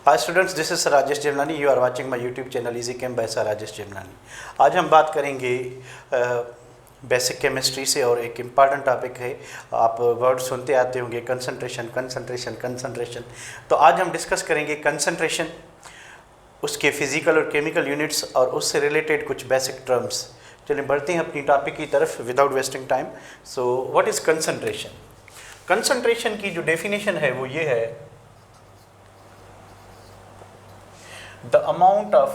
Hi students, this is Sir Rajesh Jemlani. You are watching my YouTube channel Easy Chem by Sir Rajesh Jemlani. आज हम बात करेंगे basic chemistry से और एक इम्पॉर्टेंट टॉपिक है. आप वर्ड सुनते आते होंगे कंसंट्रेशन कंसंट्रेशन कंसंट्रेशन. तो आज हम डिस्कस करेंगे कंसंट्रेशन, उसके फिजिकल और केमिकल यूनिट्स और उससे रिलेटेड कुछ बेसिक टर्म्स. चलिए बढ़ते हैं अपनी टॉपिक की तरफ without wasting time. So what is concentration? Concentration की जो डेफिनेशन है वो ये है, the amount of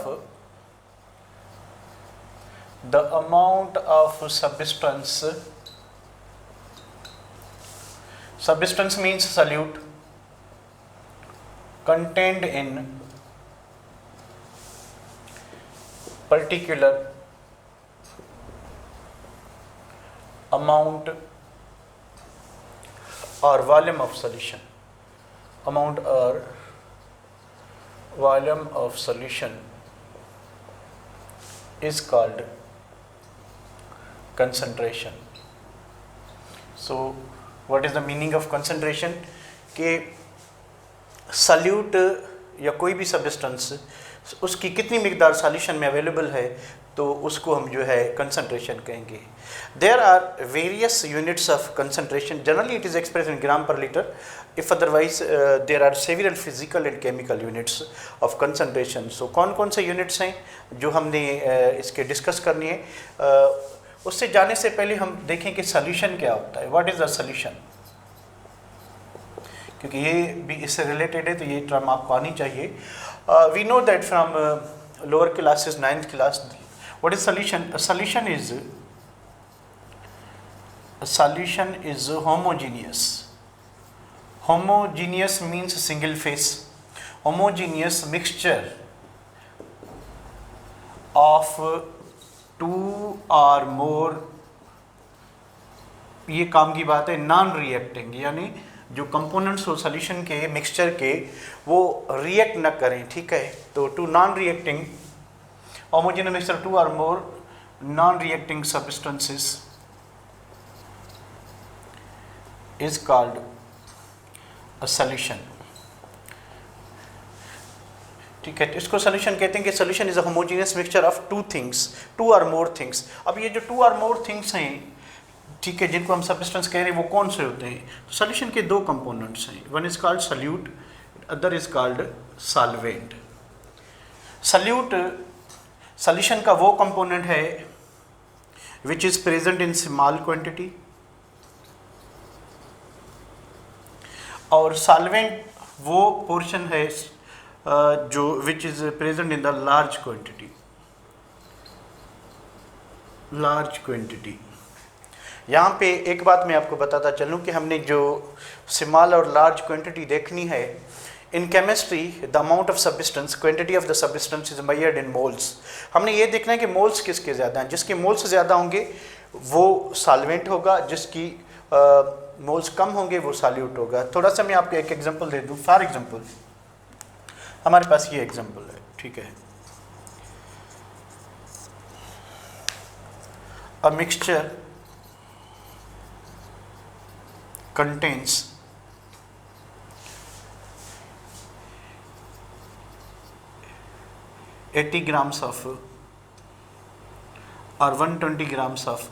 substance means solute contained in particular amount or volume of solution. Amount or volume of solution is called concentration. So what is the meaning of concentration? कि salute या कोई भी substance उसकी कितनी मिकदार solution में available है तो उसको हम जो है कंसंट्रेशन कहेंगे. There are various units of concentration. Generally it is express in gram per litre. If otherwise there are several physical and chemical units of concentration. So कौन कौन से यूनिट्स हैं जो हमने इसके डिस्कस करनी है. उससे जाने से पहले हम देखें कि सॉल्यूशन क्या होता है. What is the solution? क्योंकि ये भी इससे रिलेटेड है तो ये टर्म आपको आनी चाहिए. We know that from lower classes 9th class. What is solution? A solution is homogeneous. Homogeneous means single phase. Homogeneous mixture of two or more, ये काम की बात है, नॉन रिएक्टिंग, यानी जो कंपोनेंट्स हो सॉल्यूशन के मिक्सचर के वो रिएक्ट न करें. ठीक है, तो two non reacting homogeneous mixture, two or more non-reacting substances is called a solution. ठीक है, इसको सॉल्यूशन कहते हैं कि solution is a homogeneous mixture of two things, two और मोर थिंग्स. अब ये जो टू और मोर थिंग्स हैं, ठीक है, जिनको हम सब्सटेंस कह रहे हैं, वो कौन से होते हैं? सॉल्यूशन के दो कंपोनेंट्स हैं. One is called solute, other is called solvent. Solute solution का वो कंपोनेंट है which is present in small quantity, और सॉल्वेंट वो पोर्शन है जो which is present in the large quantity. Large quantity. यहाँ पे एक बात मैं आपको बताता चलूँ कि हमने जो स्मॉल और लार्ज क्वांटिटी देखनी है in chemistry, the amount of substance, quantity of the substance is measured in moles. हमने ये देखना है कि मोल्स किसके ज़्यादा हैं. जिसके मोल्स ज़्यादा होंगे वो सॉल्वेंट होगा, जिसकी मोल्स कम होंगे वो सॉल्यूट होगा. थोड़ा सा मैं आपको एक एग्जांपल दे दूँ. फॉर एग्जांपल हमारे पास ये एग्जांपल है. ठीक है, a mixture contains 80 grams of or 120 grams of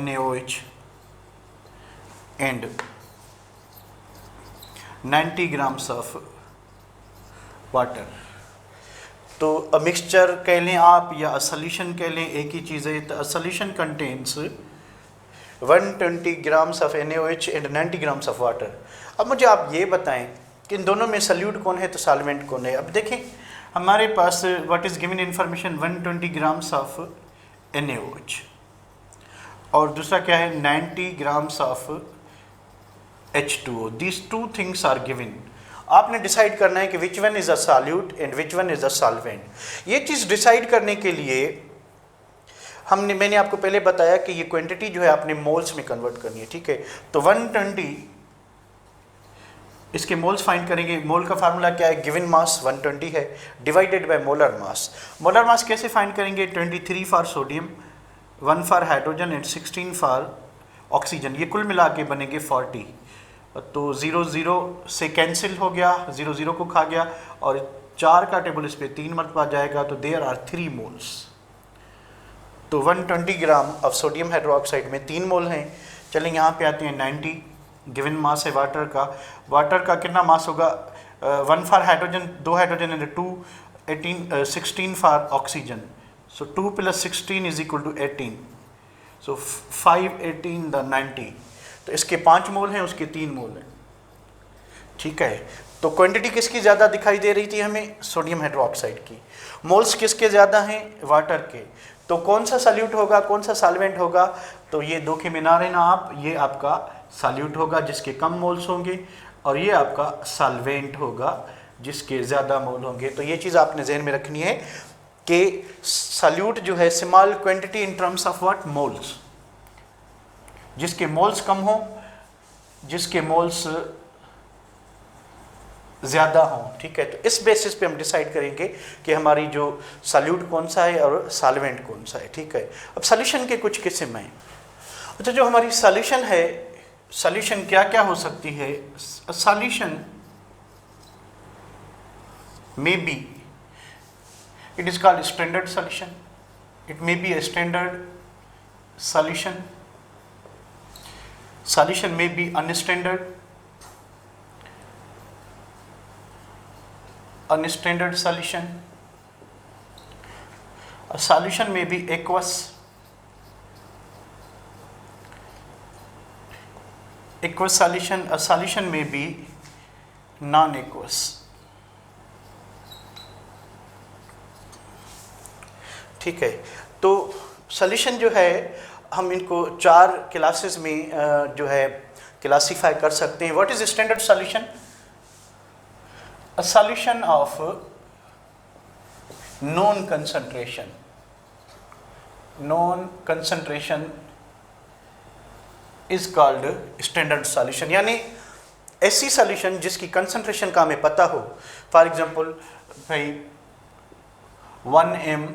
NaOH and 90 grams of water. तो अ मिक्सचर कह लें आप या अ सॉल्यूशन कह लें, एक ही चीज़ है. तो a solution contains 120 grams of NaOH and 90 grams of water. अब मुझे आप ये बताएं कि इन दोनों में सल्यूट कौन है तो सॉल्वेंट कौन है. अब देखें हमारे पास what is given information 120 grams of NaOH और दूसरा क्या है 90 grams of H2O. These two things are given. आपने डिसाइड करना है कि which one is a solute and which one is a solvent. ये चीज़ डिसाइड करने के लिए मैंने आपको पहले बताया कि ये क्वांटिटी जो है आपने मोल्स में कन्वर्ट करनी है. ठीक है, तो 120 इसके मोल्स फाइंड करेंगे. मोल का फार्मूला क्या है? गिवन मास 120 है divided by molar mass. Molar mass कैसे फाइंड करेंगे? 23 for sodium, 1 for hydrogen and 16 for oxygen. ये कुल मिला के बनेंगे 40. तो 0 0 से कैंसिल हो गया, 0 0 को खा गया, और 4 का टेबल इस पे 3 मरतबा जाएगा, तो देयर आर 3 मोल्स। तो 120 ग्राम ऑफ सोडियम हाइड्रोक्साइड में 3 मोल हैं। चलें यहाँ पे आते हैं 90 गिवन मास है वाटर का। वाटर का कितना मास होगा? 1 for hydrogen, 2 hydrogen and 2 16 for oxygen. So 2 + 16 is equal to 18। So 5 18 the 90। तो इसके 5 मोल हैं, उसके 3 मोल हैं। ठीक है, तो क्वांटिटी किसकी ज़्यादा दिखाई दे रही थी हमें? सोडियम हाइड्रोक्साइड की। मोल्स किसके ज़्यादा हैं? वाटर के। तो कौन सा सॉल्यूट होगा, कौन सा सॉल्वेंट होगा? तो ये धोखे में ना रहना आप, ये आपका सॉल्यूट होगा जिसके कम मोल्स होंगे, और ये आपका सॉल्वेंट होगा जिसके ज़्यादा मोल होंगे। तो ये चीज़ आपने जहन में रखनी है कि सॉल्यूट जो है small quantity in terms of what? Moles. जिसके मोल्स कम हो, जिसके मोल्स ज़्यादा हों। ठीक है, तो इस बेसिस पे हम डिसाइड करेंगे कि हमारी जो सॉल्यूट कौन सा है और सॉल्वेंट कौन सा है। ठीक है, अब सॉल्यूशन के कुछ किस्म हैं। अच्छा, जो हमारी सॉल्यूशन है, सॉल्यूशन क्या क्या हो सकती है? Solution may be, it is called standard solution, it may be a standard solution, solution may be unstandard, unstandard solution, a solution may be aqueous, aqueous solution, a solution may be non-aqueous। ठीक है, तो solution जो है हम इनको 4 classes में जो है क्लासीफाई कर सकते हैं। What is standard solution? A solution of known concentration, known concentration is called standard solution। यानी ऐसी सॉल्यूशन जिसकी कंसंट्रेशन का हमें पता हो। फॉर एग्जांपल भाई 1 m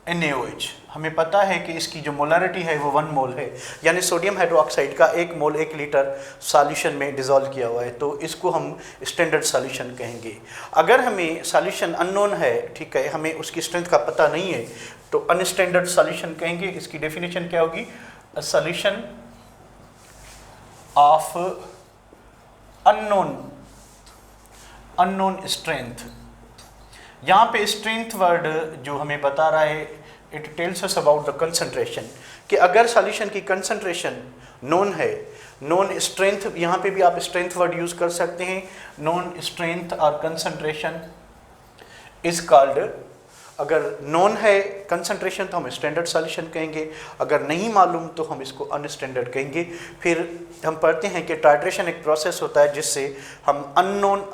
NaOH, हमें पता है कि इसकी जो मोलरिटी है वो 1 मोल है, यानी सोडियम हाइड्रोक्साइड का 1 मोल 1 लीटर सॉल्यूशन में डिज़ोल्व किया हुआ है, तो इसको हम स्टैंडर्ड सॉल्यूशन कहेंगे। अगर हमें सॉल्यूशन अननोन है, ठीक है, हमें उसकी स्ट्रेंथ का पता नहीं है, तो अनस्टैंडर्ड सॉल्यूशन कहेंगे। इसकी डेफिनेशन क्या होगी? A solution of unknown strength. यहाँ पे स्ट्रेंथ वर्ड जो हमें बता रहा है, it tells us about the concentration, कि अगर सॉल्यूशन की कंसंट्रेशन नोन है, नोन स्ट्रेंथ, यहाँ पे भी आप स्ट्रेंथ वर्ड यूज कर सकते हैं। नोन स्ट्रेंथ और कंसंट्रेशन इज कॉल्ड, अगर नोन है कंसंट्रेशन तो हम स्टैंडर्ड सॉल्यूशन कहेंगे, अगर नहीं मालूम तो हम इसको अनस्टैंडर्ड कहेंगे। फिर हम पढ़ते हैं कि टाइट्रेशन एक प्रोसेस होता है जिससे हम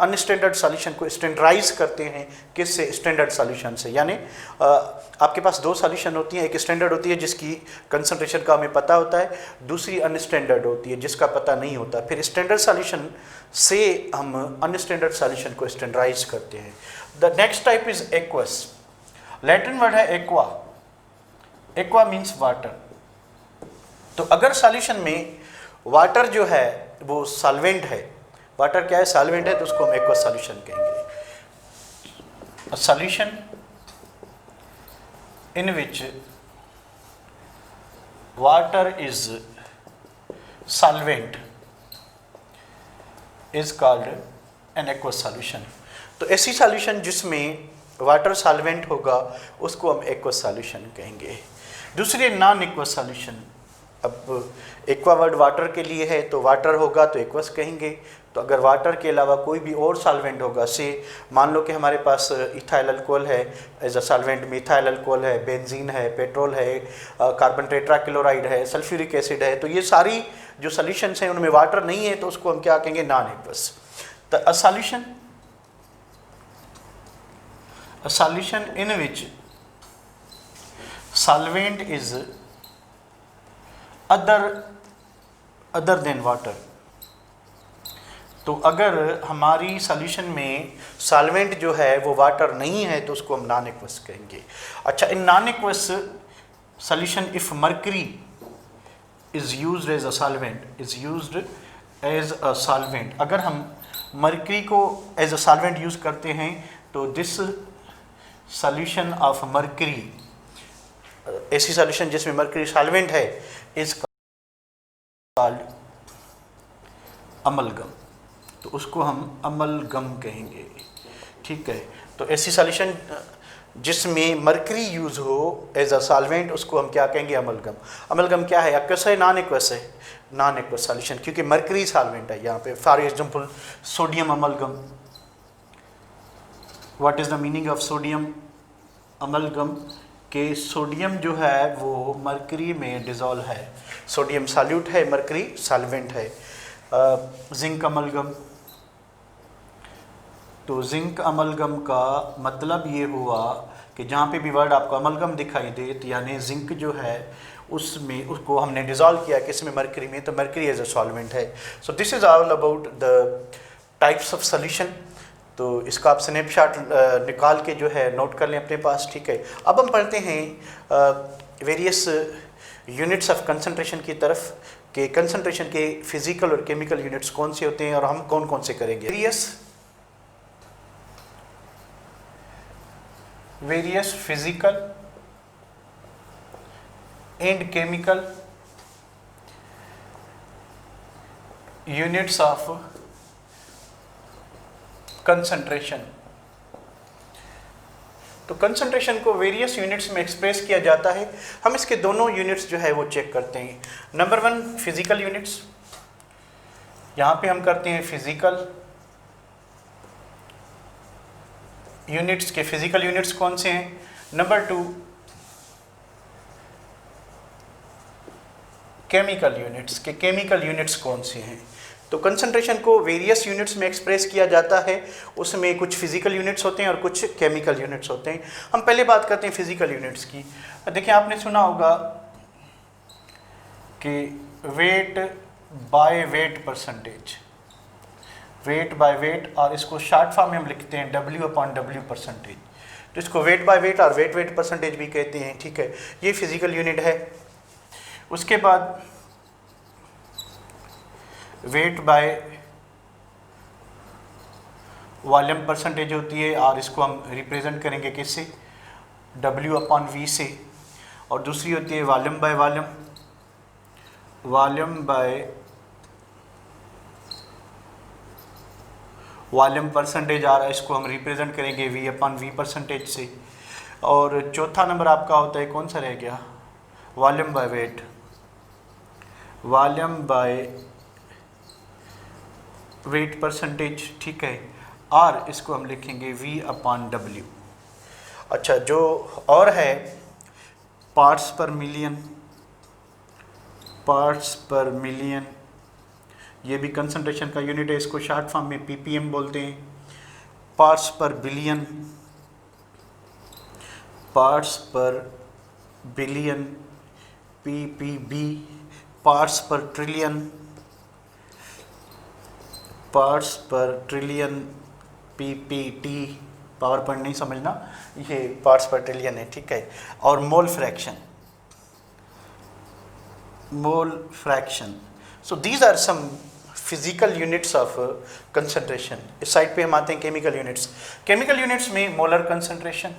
अनस्टैंडर्ड सॉल्यूशन को स्टैंडर्डाइज करते हैं। किससे? स्टैंडर्ड सॉल्यूशन से। यानी आपके पास 2 सॉल्यूशन होती हैं, एक स्टैंडर्ड होती है जिसकी कंसंट्रेशन का हमें पता होता है, दूसरी अनस्टैंडर्ड होती है जिसका पता नहीं होता। फिर स्टैंडर्ड सॉल्यूशन से हम अनस्टैंडर्ड सॉल्यूशन को स्टैंडर्डाइज करते हैं। The next type is aqueous. Latin word है एक्वा, एक्वा मीन्स वाटर। तो अगर सॉल्यूशन में वाटर जो है वो सॉल्वेंट है, वाटर क्या है? सॉल्वेंट है, तो उसको हम एक्वा सॉल्यूशन कहेंगे। Solution in which water is solvent is called an aqua solution. तो ऐसी सॉल्यूशन जिसमें वाटर सॉल्वेंट होगा उसको हम एक्वा सॉल्यूशन कहेंगे। दूसरी नॉन एक्वा सॉल्यूशन। अब एक्वा वर्ड वाटर के लिए है, तो वाटर होगा तो एक्वस कहेंगे। तो अगर वाटर के अलावा कोई भी और सॉल्वेंट होगा, से मान लो कि हमारे पास इथाइल अल्कोहल है, एज अ सॉल्वेंट में इथाइल अल्कोहल है, बेंजीन है, पेट्रोल है, कार्बन टेट्राक्लोराइड है, सल्फ्यूरिक एसिड है, तो ये सारी जो सॉल्यूशंस हैं उनमें वाटर नहीं है, तो उसको हम क्या कहेंगे? Non aqueous. तो अ solution in which solvent is other than water। तो अगर हमारी सॉल्यूशन में सॉल्वेंट जो है वो वाटर नहीं है तो उसको हम नॉन एक्वस कहेंगे। अच्छा, in non aqueous solution if mercury is used as a solvent, is used as a solvent, अगर हम मरकरी को एज अ सॉल्वेंट यूज़ करते हैं तो दिस सॉल्यूशन ऑफ मरकरी, ऐसी सॉल्यूशन जिसमें मरकरी सॉल्वेंट है, इज कॉल्ड अमलगम, तो उसको हम अमलगम कहेंगे। ठीक है, तो ऐसी सॉल्यूशन जिसमें मरकरी यूज़ हो एज अ सॉल्वेंट, उसको हम क्या कहेंगे? अमलगम। अमलगम क्या है? एक्वस है, नॉन एक्वस है? नॉन एक्वस सॉल्यूशन, क्योंकि मरकरी सॉल्वेंट है यहाँ पे। For example sodium amalgam. What is the meaning of sodium amalgam? कि सोडियम जो है वो मरकरी में डिज़ोल्व है, सोडियम सॉल्यूट है, मरकरी सॉल्वेंट है। जिंक अमलगम, तो जिंक अमलगम का मतलब ये हुआ कि जहाँ पे भी वर्ड आपको अमलगम दिखाई दे, तो यानी जिंक जो है उसमें उसको हमने डिज़ोल्व किया किसमें? मरकरी में, तो मरकरी एज अ सॉल्वेंट है। So this is all about the types of solution. तो इसका आप स्नैपशॉट निकाल के जो है नोट कर लें अपने पास। ठीक है, अब हम पढ़ते हैं वेरियस यूनिट्स ऑफ कंसंट्रेशन की तरफ, कि कंसंट्रेशन के फिजिकल और केमिकल यूनिट्स कौन से होते हैं और हम कौन कौन से करेंगे। Various physical and chemical units of concentration. तो कंसंट्रेशन को वेरियस यूनिट्स में एक्सप्रेस किया जाता है। हम इसके दोनों यूनिट्स जो है वो चेक करते हैं। नंबर 1 फिजिकल यूनिट्स, यहाँ पे हम करते हैं फिजिकल यूनिट्स के फिजिकल यूनिट्स कौन से हैं। नंबर 2 केमिकल यूनिट्स के केमिकल यूनिट्स कौन से हैं। तो कंसंट्रेशन को वेरियस यूनिट्स में एक्सप्रेस किया जाता है, उसमें कुछ फिजिकल यूनिट्स होते हैं और कुछ केमिकल यूनिट्स होते हैं। हम पहले बात करते हैं फिजिकल यूनिट्स की। देखिए, आपने सुना होगा कि weight by weight percentage, wait by wait, और इसको शॉर्ट फॉर्म में हम लिखते हैं W/W परसेंटेज, तो इसको वेट बाय वेट और वेट वेट परसेंटेज भी कहते हैं। ठीक है, ये फिजिकल यूनिट है। उसके बाद वेट बाय वॉल्यूम परसेंटेज होती है, और इसको हम रिप्रेजेंट करेंगे किससे? W/V से। और दूसरी होती है volume by volume, volume by volume percentage, और इसको हम रिप्रेजेंट करेंगे V/V परसेंटेज से। और चौथा नंबर आपका होता है, कौन सा रह गया? Volume by weight, volume by weight percentage. ठीक है, और इसको हम लिखेंगे V/W। अच्छा, जो और है पार्ट्स पर मिलियन, पार्ट्स पर मिलियन, ये भी कंसंट्रेशन का यूनिट है, इसको शॉर्ट फॉर्म में ppm बोलते हैं। पार्ट्स पर बिलियन, पार्ट्स पर बिलियन ppb, पार्ट्स पर ट्रिलियन, पार्ट्स पर ट्रिलियन ppt, पावर पॉइंट नहीं समझना, ये पार्ट्स पर ट्रिलियन है। ठीक है, और mole fraction, mole fraction. So these are some physical units of concentration. इस साइड पे हम आते हैं केमिकल यूनिट्स। केमिकल यूनिट्स में मोलर कंसंट्रेशन,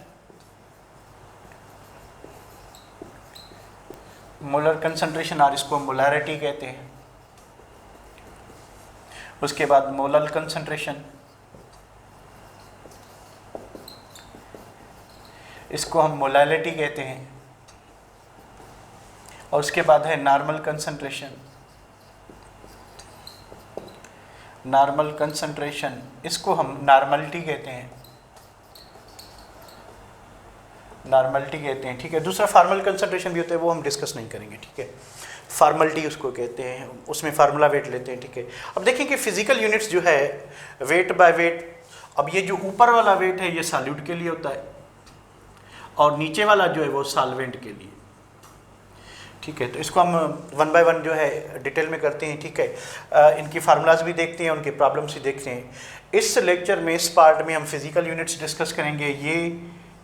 मोलर कंसंट्रेशन, और इसको मोलैरिटी कहते हैं। उसके बाद मोलल कंसंट्रेशन, इसको हम मोलैलिटी कहते हैं। और उसके बाद है नॉर्मल कंसंट्रेशन, नॉर्मल कंसंट्रेशन, इसको हम नॉर्मलिटी कहते हैं, नॉर्मलिटी कहते हैं। ठीक है, दूसरा फार्मल कंसंट्रेशन भी होता है, वो हम डिस्कस नहीं करेंगे। ठीक है, फार्मलिटी उसको कहते हैं, उसमें फार्मूला वेट लेते हैं। ठीक है, अब देखिए कि फिजिकल यूनिट्स जो है वेट बाय वेट, अब ये जो ऊपर वाला वेट है ये सॉल्यूट के लिए होता है, और नीचे वाला जो है वो सॉल्वेंट के लिए। ठीक है, तो इसको हम 1 बाय 1 जो है डिटेल में करते हैं। ठीक है, इनकी फार्मूलाज भी देखते हैं, उनकी प्रॉब्लम्स भी देखते हैं। इस लेक्चर में, इस पार्ट में हम फिजिकल यूनिट्स डिस्कस करेंगे।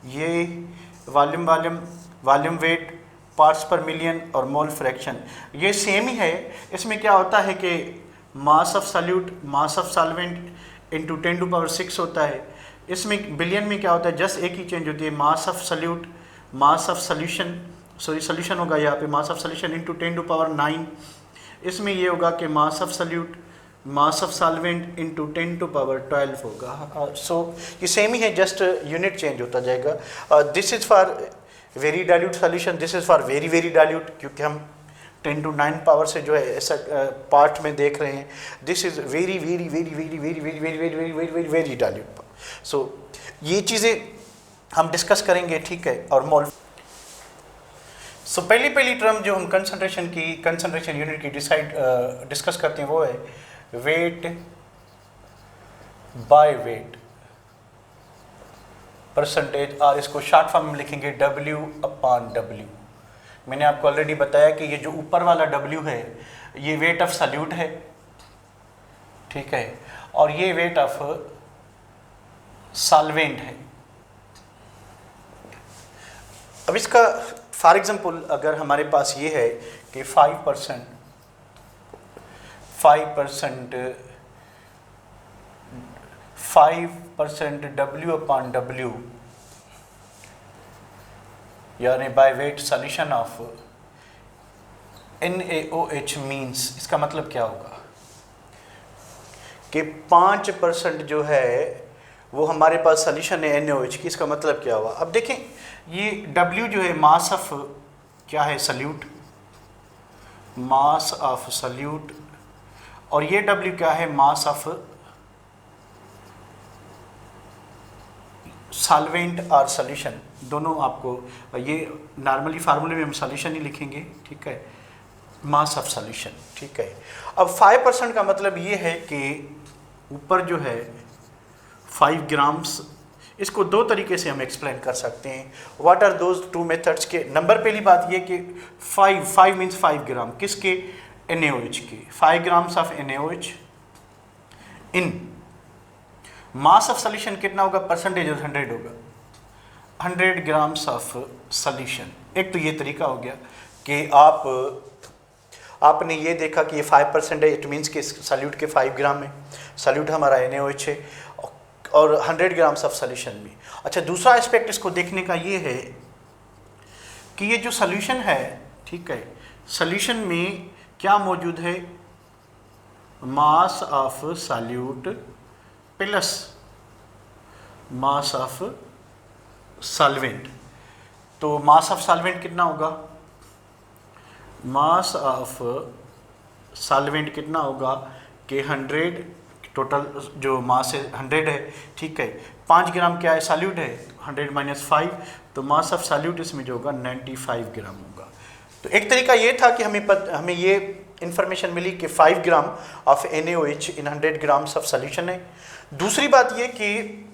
ये volume volume volume weight, parts पर मिलियन और मोल फ्रैक्शन, ये सेम ही है। इसमें क्या होता है कि मास of solute, mass of solvent into 10⁶ होता है। इसमें बिलियन में क्या होता है, जस्ट एक ही चेंज होती है, मास of solute, mass of solution, sorry solution होगा यहाँ पे मास ऑफ सॉल्यूशन इंटू 10⁹। इसमें ये होगा कि मास of solute, mass of solvent into 10⁻12 होगा। सो ये सेम ही है, जस्ट यूनिट चेंज होता जाएगा। This is for very dilute solution, this is for very very dilute, क्योंकि हम 10⁹ पावर से जो है ऐसा पार्ट में देख रहे हैं। This is very very very very very very very very very very very very dilute. So ये चीज़ें हम डिस्कस करेंगे, ठीक है। और मोल, सो पहली टर्म जो हम कंसंट्रेशन यूनिट की डिस्कस करते हैं वो है वेट बाय वेट परसेंटेज, और इसको शॉर्ट फॉर्म में लिखेंगे W/W। मैंने आपको ऑलरेडी बताया कि ये जो ऊपर वाला W है ये वेट ऑफ सॉल्यूट है, ठीक है, और ये वेट ऑफ सॉल्वेंट है। अब इसका फॉर एग्जांपल अगर हमारे पास ये है कि 5% W/W यानी by weight solution of NaOH means, इसका मतलब क्या होगा कि 5% जो है वो हमारे पास सॉल्यूशन है NaOH की। इसका मतलब क्या हुआ, अब देखें ये W जो है मास ऑफ क्या है, सॉल्यूट, मास ऑफ सॉल्यूट, और ये W क्या है, मास ऑफ सॉल्वेंट और सॉल्यूशन। दोनों आपको ये नॉर्मली फार्मूले में हम सॉल्यूशन ही लिखेंगे, ठीक है, मास ऑफ सॉल्यूशन, ठीक है। अब 5% का मतलब ये है कि ऊपर जो है 5 ग्राम्स, इसको दो तरीके से हम एक्सप्लेन कर सकते हैं। What are those two methods के, नंबर पहली बात ये कि 5 मीन्स 5 ग्राम किसके, NaOH के, 5 grams of NaOH in mass of solution कितना होगा, परसेंटेज 100 होगा, 100 ग्राम्स ऑफ सॉल्यूशन। एक तो ये तरीका हो गया कि आपने ये देखा कि ये 5% है, इट मीन्स कि सॉल्यूट के 5 ग्राम है, सॉल्यूट हमारा NaOH है, और 100 ग्राम्स ऑफ सॉल्यूशन में। अच्छा, दूसरा एस्पेक्ट इसको देखने का ये है कि ये जो सॉल्यूशन है, ठीक है, सॉल्यूशन में क्या मौजूद है, मास of solute plus mass of solvent. तो मास ऑफ सॉल्वेंट कितना होगा, मास ऑफ सॉल्वेंट कितना होगा कि 100, टोटल जो मास है 100 है, ठीक है, 5 ग्राम क्या है, सॉल्यूट है, 100 - 5, तो मास ऑफ सॉल्यूट इसमें जो होगा 95 ग्राम होगा। तो एक तरीका ये था कि हमें ये इंफॉर्मेशन मिली कि 5 gram of NaOH in 100 grams of solution है। दूसरी बात ये कि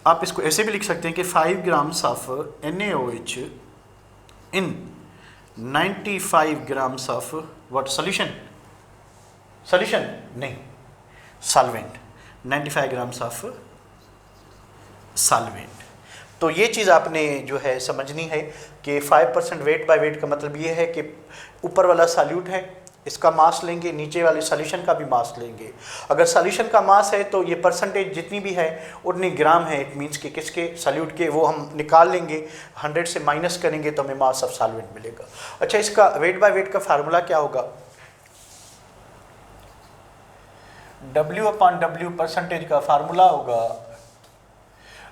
आप इसको ऐसे भी लिख सकते हैं कि 5 grams of NaOH in 95 grams of what, solution नहीं, सॉल्वेंट, 95 ग्राम्स ऑफ सॉल्वेंट। तो ये चीज़ आपने जो है समझनी है कि 5% वेट बाय वेट का मतलब ये है कि ऊपर वाला सॉल्यूट है, इसका मास लेंगे, नीचे वाले सॉल्यूशन का भी मास लेंगे। अगर सॉल्यूशन का मास है तो ये परसेंटेज जितनी भी है उतनी ग्राम है, इट मीन्स कि किसके, सॉल्यूट के, वो हम निकाल लेंगे, 100 से माइनस करेंगे तो हमें मास ऑफ सॉल्वेंट मिलेगा। अच्छा, इसका वेट बाय वेट का फार्मूला क्या होगा, W/W परसेंटेज का फार्मूला होगा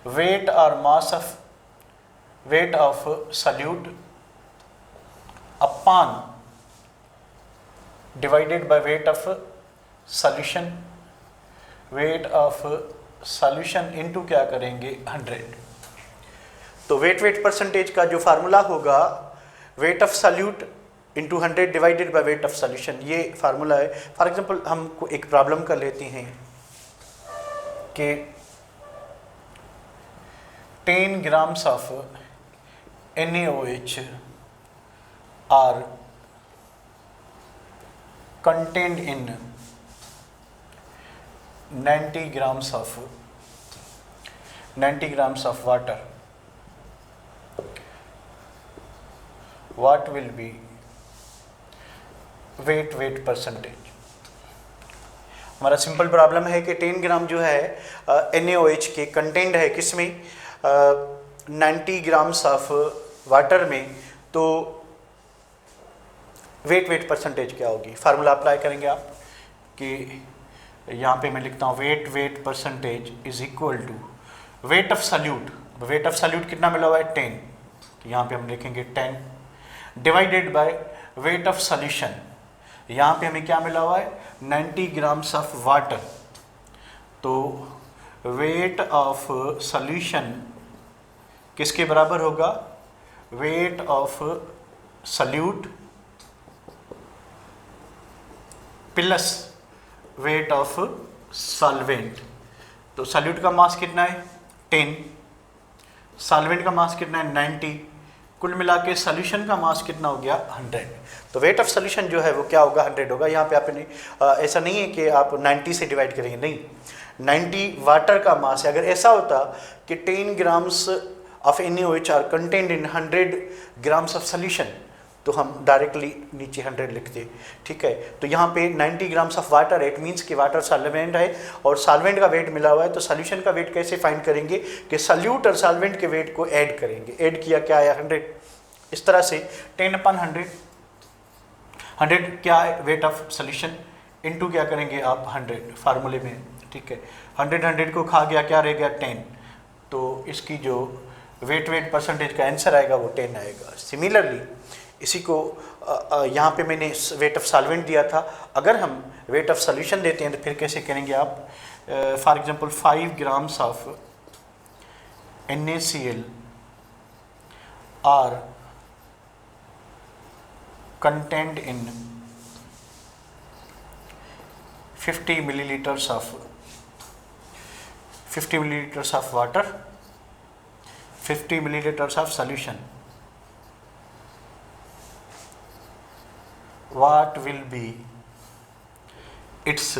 वेट और mass of weight of solute upon divided by weight of solution, wait of solution into क्या करेंगे 100। तो वेट परसेंटेज का जो फार्मूला होगा weight of solute into 100 divided by weight of solution, ये फार्मूला है। फॉर एग्जांपल हम एक प्रॉब्लम कर लेते हैं कि 10 grams of NaOH are contained in 90 grams of water. What will be weight percentage? हमारा सिंपल प्रॉब्लम है कि 10 ग्राम जो है NaOH के कंटेंट है किसमें 90 ग्राम्स ऑफ वाटर में, तो वेट परसेंटेज क्या होगी। फार्मूला अप्लाई करेंगे आप कि यहाँ पे मैं लिखता हूँ weight percentage is equal to weight of solute. Weight of solute कितना मिला हुआ है 10, तो यहाँ पे हम लिखेंगे 10 divided by weight of solution. यहाँ पे हमें क्या मिला हुआ है 90 ग्राम्स ऑफ वाटर, तो वेट ऑफ सॉल्यूशन किसके बराबर होगा, weight of salute plus wait of solvent. तो सॉल्यूट का मास कितना है 10, सॉल्वेंट का मास कितना है 90, कुल मिला के सॉल्यूशन का मास कितना हो गया 100। तो वेट ऑफ सॉल्यूशन जो है वो क्या होगा 100 होगा। यहाँ पे आपने ऐसा नहीं है कि आप 90 से डिवाइड करेंगे, नहीं, 90 वाटर का मास है। अगर ऐसा होता कि 10 grams of NaOH are contained in 100 grams of solution, तो हम डायरेक्टली नीचे 100 लिखते, ठीक है। तो यहाँ पे 90 ग्राम्स ऑफ वाटर है, इट मीन्स कि वाटर सॉल्वेंट है और सॉल्वेंट का वेट मिला हुआ है, तो सॉल्यूशन का वेट कैसे फाइंड करेंगे कि सॉल्यूट और सॉल्वेंट के वेट को ऐड करेंगे। ऐड किया क्या आया 100, इस तरह से 10/100, 100 क्या है वेट ऑफ सॉल्यूशन, इनटू क्या करेंगे आप 100 फार्मूले में, ठीक है। 100 को खा गया, क्या रह गया 10, तो इसकी जो वेट परसेंटेज का आंसर आएगा वो 10 आएगा। सिमिलरली इसी को यहाँ पे मैंने वेट ऑफ सॉल्वेंट दिया था, अगर हम वेट ऑफ सॉल्यूशन देते हैं तो फिर कैसे करेंगे आप। For example 5 grams of NaCl are content in 50 milliliters of water, 50 milliliters of solution. What will be its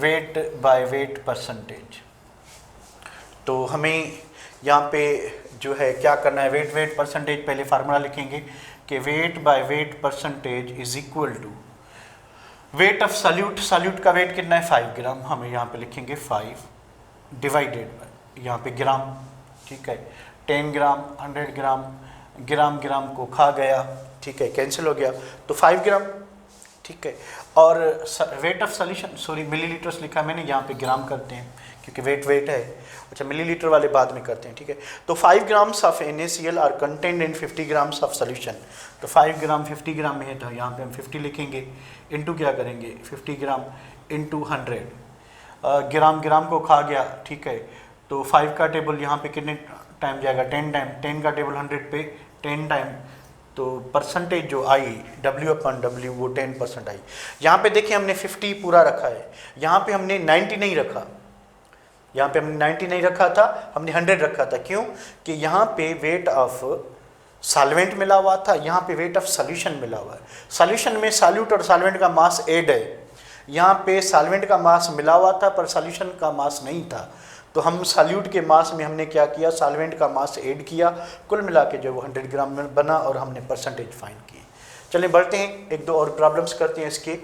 weight by weight percentage। तो हमें यहाँ पे जो है क्या करना है, वेट परसेंटेज पहले फार्मूला लिखेंगे कि weight by weight percentage is equal to weight of solute का वेट कितना है 5 ग्राम, हमें यहाँ पे लिखेंगे 5 डिवाइडेड बाय यहाँ पे ग्राम, ठीक है। 10 ग्राम 100 ग्राम, ग्राम को खा गया, ठीक है, कैंसिल हो गया, तो 5 ग्राम, ठीक है। और wait of solution, sorry millilitres लिखा मैंने, यहाँ पे ग्राम करते हैं क्योंकि वेट है, अच्छा मिलीलीटर वाले बाद में करते हैं, ठीक है। तो 5 grams of NaCl are contained in 50 grams of solution. तो 5 ग्राम 50 ग्राम में है, तो यहाँ पे हम 50 लिखेंगे, इनटू क्या करेंगे 50 ग्राम इनटू 100, ग्राम को खा गया, ठीक है। तो 5 का टेबल यहाँ पे कितने टाइम जाएगा 10 टाइम, 10 का टेबल 100 पे 10 टाइम, तो परसेंटेज जो आई W/W वो 10% आई। यहाँ पे देखिए हमने 50 पूरा रखा है, यहाँ पे हमने 90 नहीं रखा, यहाँ पे हमने 90 नहीं रखा था, हमने 100 रखा था। क्यों कि यहाँ पे वेट ऑफ सॉल्वेंट मिला हुआ था, यहाँ पे वेट ऑफ सॉल्यूशन मिला हुआ है। सॉल्यूशन में सॉल्यूट और सॉल्वेंट का मास ऐड है, यहाँ पे सॉल्वेंट का मास मिला हुआ था पर सॉल्यूशन का मास नहीं था, तो हम सॉल्यूट के मास में हमने क्या किया, सॉल्वेंट का मास ऐड किया, कुल मिला के जो वो 100 ग्राम में बना और हमने परसेंटेज फाइंड की। चलिए बढ़ते हैं, एक दो और प्रॉब्लम्स करते हैं इसके,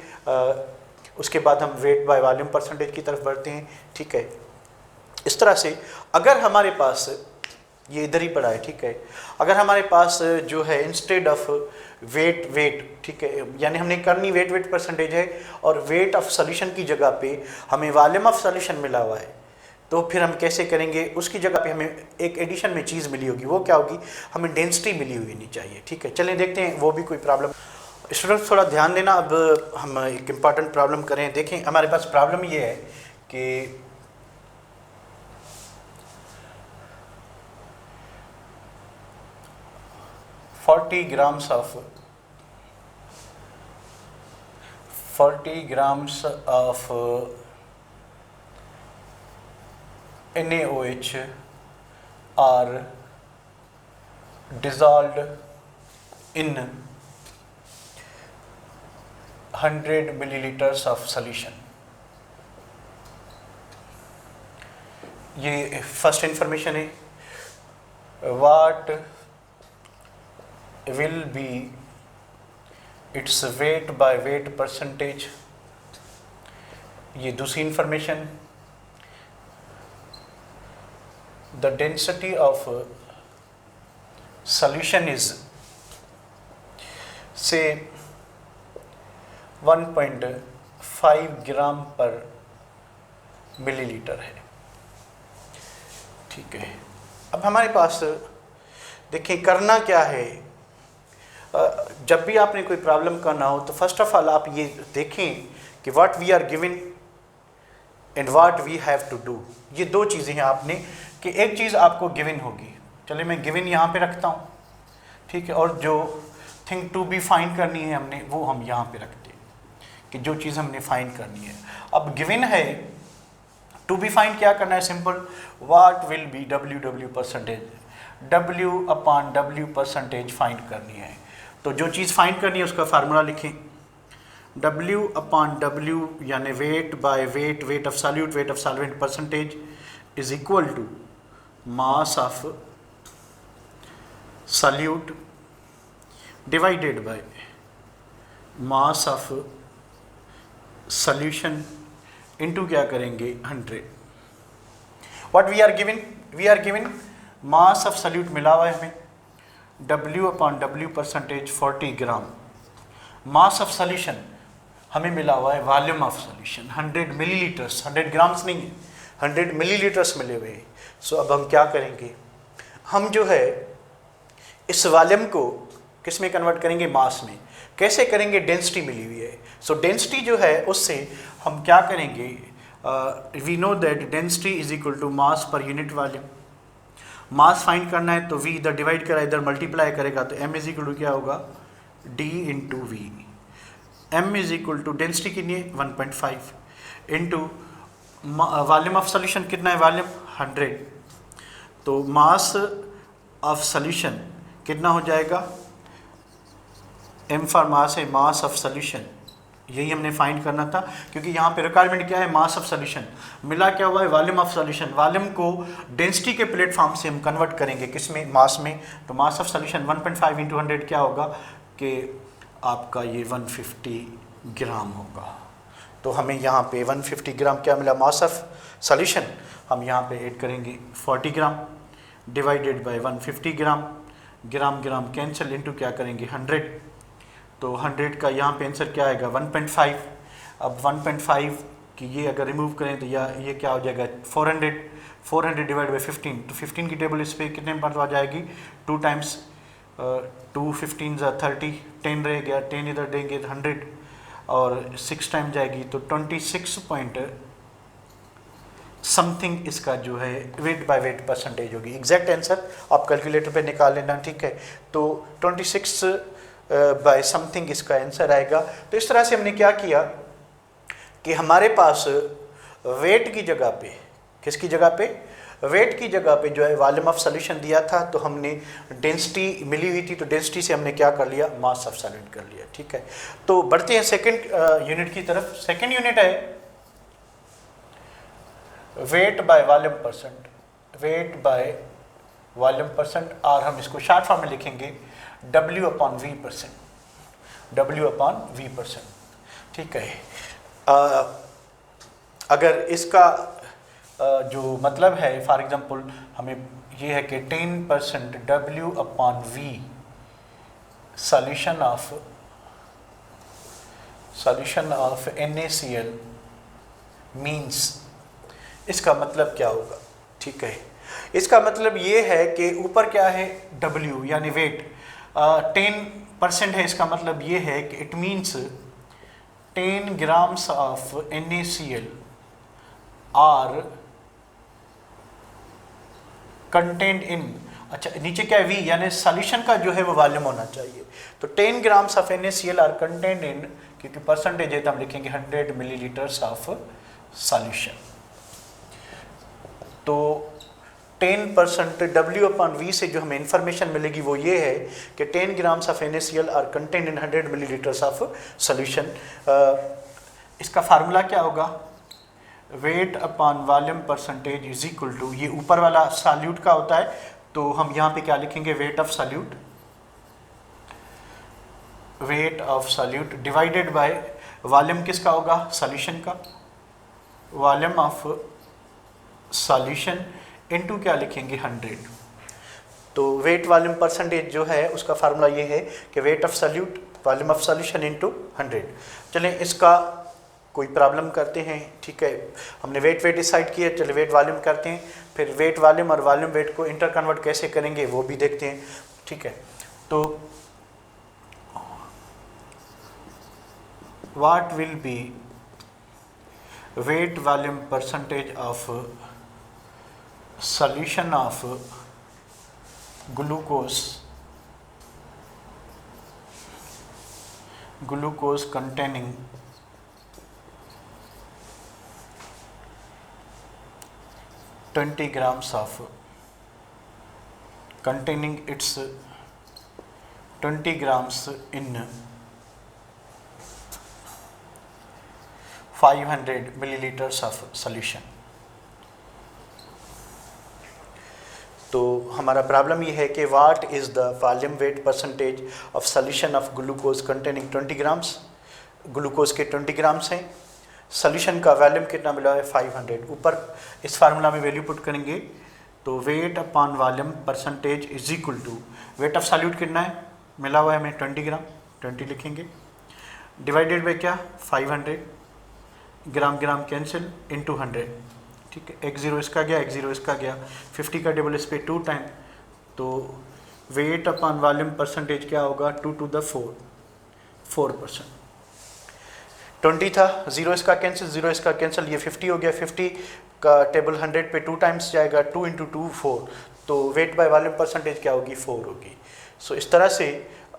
उसके बाद हम वेट बाय वॉल्यूम परसेंटेज की तरफ बढ़ते हैं, ठीक है। इस तरह से अगर हमारे पास ये इधर ही पड़ा है, ठीक है, अगर हमारे पास जो है इंस्टेड ऑफ वेट, ठीक है, यानी हमने करनी वेट परसेंटेज है और वेट ऑफ सॉल्यूशन की जगह पे हमें वॉल्यूम ऑफ सॉल्यूशन मिला हुआ है, तो फिर हम कैसे करेंगे, उसकी जगह पे हमें एक एडिशन में चीज़ मिली होगी, वो क्या होगी, हमें डेंसिटी मिली हुई नहीं चाहिए, ठीक है। चलिए देखते हैं वो भी कोई प्रॉब्लम। स्टूडेंट्स थोड़ा ध्यान देना, अब हम एक इम्पॉर्टेंट प्रॉब्लम करें। देखें हमारे पास प्रॉब्लम ये है कि 40 grams of NaOH are dissolved in 100 milliliters of solution। ये फर्स्ट इंफॉर्मेशन है, what will be its weight by weight percentage, ये दूसरी information. The density of solution is से 1.5 ग्राम पर मिलीलीटर है, ठीक है। अब हमारे पास देखिए करना क्या है, जब भी आपने कोई प्रॉब्लम करना हो तो फर्स्ट ऑफ ऑल आप ये देखें कि what we are given and what we have to do. ये दो चीज़ें हैं आपने, कि एक चीज़ आपको गिवन होगी, चलिए मैं गिवन यहाँ पे रखता हूँ, ठीक है, और जो थिंग टू बी फाइंड करनी है हमने वो हम यहाँ पे रखते हैं, कि जो चीज़ हमने फाइंड करनी है। अब गिवन है, टू बी फाइंड क्या करना है, simple, what will B W percentage, W/W percentage find करनी है। तो जो चीज़ फाइंड करनी है उसका फार्मूला लिखें, W/W यानी weight by weight, weight of solute, weight of solvent percentage is equal to mass of solute divided by mass of solution into क्या करेंगे 100। What we are given mass of solute मिला हुआ है हमें, W/W percentage 40 gram. Mass of solution हमें मिला हुआ है volume of solution 100 millilitres, 100 grams नहीं है, 100 मिलीलीटर्स मिले हुए हैं। सो अब हम क्या करेंगे, हम जो है इस वॉल्यूम को किस में कन्वर्ट करेंगे, मास में। कैसे करेंगे, डेंसिटी मिली हुई है, सो डेंसिटी जो है उससे हम क्या करेंगे, we know that density is equal to mass per unit volume. Mass find करना है तो v इधर डिवाइड करा इधर मल्टीप्लाई करेगा तो m इज इक्वल टू क्या होगा, d into V. m is equal to density कितनी है 1.5 इंटू वॉल्यूम ऑफ सॉल्यूशन कितना है, वॉल्यूम 100, तो मास ऑफ सॉल्यूशन कितना हो जाएगा, m फॉर मास है, मास ऑफ सॉल्यूशन, यही हमने फाइंड करना था, क्योंकि यहाँ पे रिक्वायरमेंट क्या है, मास ऑफ सॉल्यूशन। मिला क्या हुआ है, वॉल्यूम ऑफ सॉल्यूशन। वॉल्यूम को डेंसिटी के प्लेटफॉर्म से हम कन्वर्ट करेंगे किस में, मास में। तो मास ऑफ सॉल्यूशन 1.5 इंटू 100 क्या होगा कि आपका ये 150 ग्राम होगा। तो हमें यहाँ पे 150 ग्राम क्या मिला, मास ऑफ सॉल्यूशन। हम यहाँ पे ऐड करेंगे 40 gram divided by 150 gram, gram gram cancel into क्या करेंगे 100, तो 100 का यहाँ पे आंसर क्या आएगा 1.5। अब 1.5 की ये अगर रिमूव करें तो ये क्या हो जाएगा 400 डिवाइड बाई 15, तो 15 की टेबल इस पर कितने पर आ जाएगी 2 टाइम्स 2 15 30, 10 रह गया, 10 इधर देंगे तो 100 और 6 टाइम जाएगी तो 26 पॉइंट समथिंग इसका जो है वेट बाय वेट परसेंटेज होगी। एग्जैक्ट आंसर आप कैलकुलेटर पे निकाल लेना, ठीक है। तो 26 बाय समथिंग इसका आंसर आएगा। तो इस तरह से हमने क्या किया कि हमारे पास वेट की जगह पे, किसकी जगह पे, वेट की जगह पे जो है वॉल्यूम ऑफ सॉल्यूशन दिया था, तो हमने डेंसिटी मिली हुई थी तो डेंसिटी से हमने क्या कर लिया, मास ऑफ सॉल्यूट कर लिया, ठीक है। तो बढ़ते हैं सेकंड यूनिट की तरफ। सेकंड यूनिट है weight by volume percent, wait by volume percent, और हम इसको शॉर्ट फॉर्म में लिखेंगे W/V%, W/V%, ठीक है। अगर इसका जो मतलब है फॉर एग्जांपल हमें ये है कि 10% W/V solution of NaCl means, इसका मतलब क्या होगा, ठीक है। इसका मतलब ये है कि ऊपर क्या है W यानी वेट 10% है, इसका मतलब ये है कि it means 10 grams of NaCl are content in, अच्छा नीचे क्या है V, यानी सॉल्यूशन का जो है वो वॉल्यूम होना चाहिए। तो 10 grams of NaCl are content in, क्योंकि परसेंटेज है तो हम लिखेंगे 100 मिलीलीटर्स ऑफ सॉल्यूशन। तो 10% W/V से जो हमें इंफॉर्मेशन मिलेगी वो ये है कि 10 grams of NaCl are content in 100 millilitres of solution. इसका फार्मूला क्या होगा, weight upon volume percentage is equal to, ये ऊपर वाला सॉल्यूट का होता है, तो हम यहाँ पे क्या लिखेंगे, wait of solute weight of solute divided by volume किसका होगा, सॉल्यूशन का, वॉल्यूम ऑफ सॉल्यूशन इनटू क्या लिखेंगे 100। तो वेट वॉल्यूम परसेंटेज जो है उसका फार्मूला ये है कि weight of solute volume of solution into 100। चलें इसका कोई प्रॉब्लम करते हैं, ठीक है। हमने वेट डिसाइड किया, चलिए वेट वॉल्यूम करते हैं, फिर वेट वॉल्यूम और वॉल्यूम वेट को इंटर कन्वर्ट कैसे करेंगे वो भी देखते हैं, ठीक है। तो what will be weight volume percentage of solution of glucose containing 20 grams of containing its 20 grams in 500 milliliters of solution। तो हमारा प्रॉब्लम ये है कि what is the volume weight percentage of solution of glucose containing 20 grams. Glucose के 20 grams हैं, solution का volume कितना मिला है 500। ऊपर इस फार्मूला में वैल्यू पुट करेंगे तो weight upon volume percentage is equal to weight of solute कितना है मिला हुआ है हमें 20 ग्राम, 20 लिखेंगे, डिवाइडेड बाई क्या 500, ग्राम ग्राम कैंसिल इनटू 100, ठीक है। एक ज़ीरो इसका गया, एक ज़ीरो इसका गया, 50 का डबल इस पे 2 टाइम, तो वेट अपॉन वॉल्यूम परसेंटेज क्या होगा 2 to the 4%। 20 था, ज़ीरो इसका कैंसिल, ज़ीरो इसका कैंसिल, ये 50 हो गया, 50 का टेबल 100 पे 2 टाइम्स जाएगा, 2 × 2 4, तो वेट बाय वॉल्यूम परसेंटेज क्या होगी 4 होगी। सो इस तरह से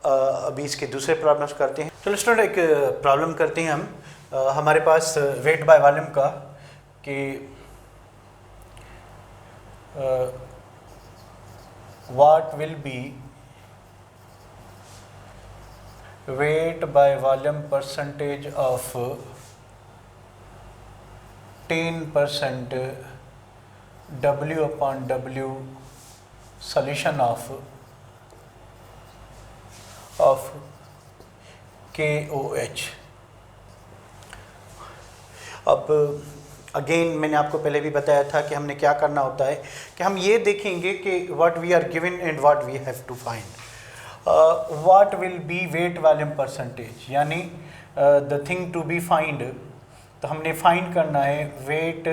अभी इसके दूसरे प्रॉब्लम्स करते हैं। चलो स्टूडेंट एक प्रॉब्लम करते हैं हम, हमारे पास वेट बाय वॉल्यूम का कि what will be weight by volume percentage of 10% W upon W solution of KOH। अब अगेन मैंने आपको पहले भी बताया था कि हमने क्या करना होता है कि हम ये देखेंगे कि what we are given and what we have to find. What will be weight volume percentage, यानी the thing to be find, तो हमने फाइंड करना है वेट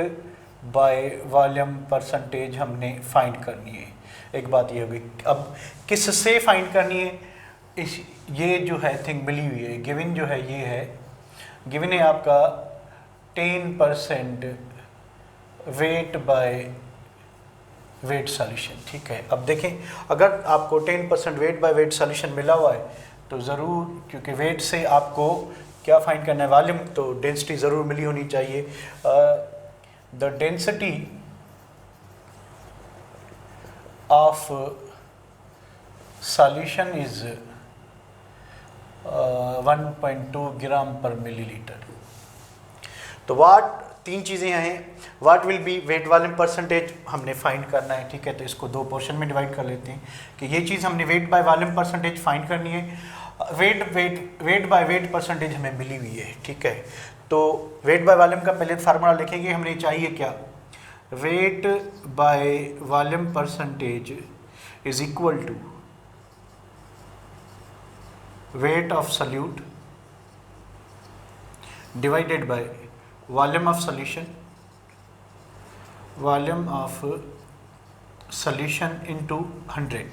बाय वॉल्यूम परसेंटेज हमने फाइंड करनी है। एक बात ये होगी, अब किससे फाइंड करनी है, इस ये जो है थिंग मिली हुई है, गिवन जो है ये है, गिवन है आपका 10% वेट बाय वेट सॉल्यूशन, ठीक है। अब देखें अगर आपको 10% वेट बाय वेट सॉल्यूशन मिला हुआ है तो ज़रूर, क्योंकि वेट से आपको क्या फाइंड करना है वॉल्यूम, तो डेंसिटी ज़रूर मिली होनी चाहिए। The density of solution is 1.2 gram per millilitre. तो वाट तीन चीज़ें हैं, what will be weight volume percentage हमने फाइंड करना है, ठीक है। तो इसको दो पोर्शन में डिवाइड कर लेते हैं कि ये चीज़ हमने wait by volume percentage find करनी है, वेट बाय वेट परसेंटेज हमें मिली हुई है, ठीक है। तो वेट बाय वॉल्यूम का पहले फार्मूला लिखेंगे, हमने चाहिए क्या, weight by volume percentage is equal to weight of solute divided by volume of solution, volume of solution into 100,